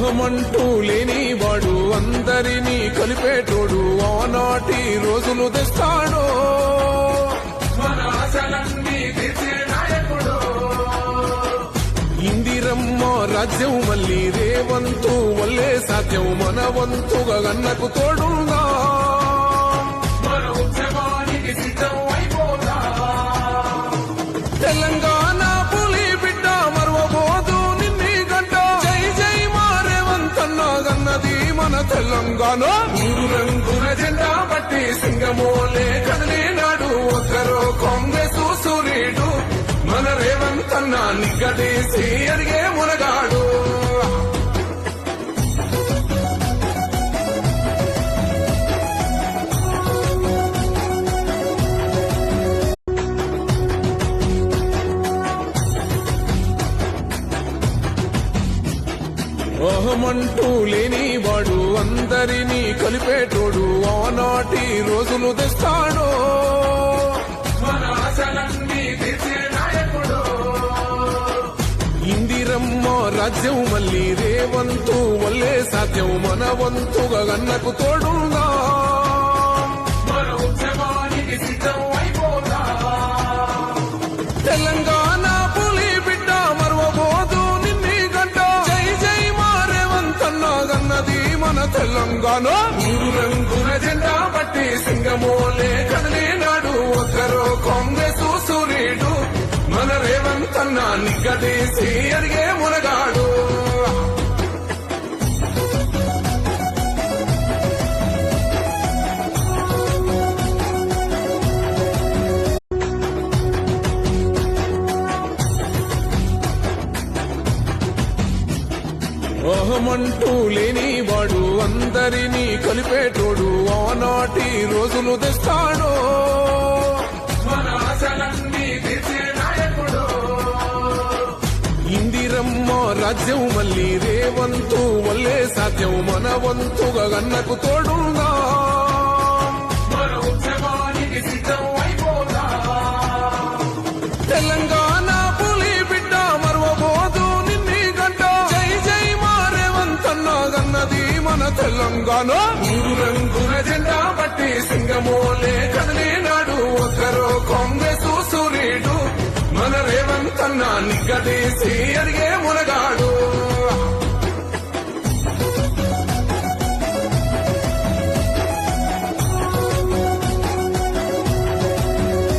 అహమంటూ లేనివాడు అందరినీ కలిపేటోడు ఆనాటి రోజులు తెస్తాడు మన ఆశలన్నీ తీర్చే నాయకుడు ఇందిరమ్మ రాజ్యం మళ్ళీ రేవంతు వల్లే సాధ్యం మన వంతుగా గన్నకు తోడుందా మన ఉద్యమానికి సిద్ధం అయిపోతా తెలంగాణ పులి బిడ్డ మరవబోదు నిన్ని గంట జై జై మారేవంతన్నా గన్నది మన తెలంగాణ మూడు రంగుల జెండా బట్టి సింగమోలే కదిలినాడు ఒక్కరో కాంగ్రెస్ సూర్యుడు మన రేవంతన్నా నిగ్గదీసి అడిగే మునగాడు అహమంటూ లేనివాడు అందరినీ కలిపేటోడు ఆనాటి రోజులు తెస్తాడు మన ఆశలన్నీ తీర్చే నాయకుడు ఇందిరమ్మ రాజ్యం మళ్ళీ రేవంతు వల్లే సాధ్యం మన వంతుగా గన్నకు తోడుందా మన ఉద్యమానికి సిద్ధం అయిపోతా తెలంగాణ పులి బిడ్డ మరవబోదు నిన్ని గంట జై జై మారేవంతన్నా గన్నది మన తెలంగాణ మూడు రంగుల జెండా బట్టి సింగమోలే కదిలినాడు ఒక్కరో కాంగ్రెస్ సూర్యుడు మన రేవంతన్నా నిగ్గదీసి అడిగే మునగాడు అహమంటూ లేనివాడు అందరినీ కలిపేటోడు ఆనాటి రోజులు తెస్తాడు మన ఆశలన్నీ తీర్చే నాయకుడు ఇందిరమ్మ రాజ్యం మళ్ళీ రేవంతు వల్లే సాధ్యం మన వంతుగా గన్నకు తోడుందా మన ఉద్యమానికి సిద్ధం అయిపోతా తెలంగాణ పులి బిడ్డ మరవబోదు నిన్ని గంట జై జై మారేవంతన్నా గన్నది మన తెలంగాణ మూడు రంగుల జెండా బట్టి సింగమోలే కదిలినాడు ఒక్కరో కాంగ్రెస్ సూర్యుడు మన రేవంతన్నా నిగ్గదీసి అడిగే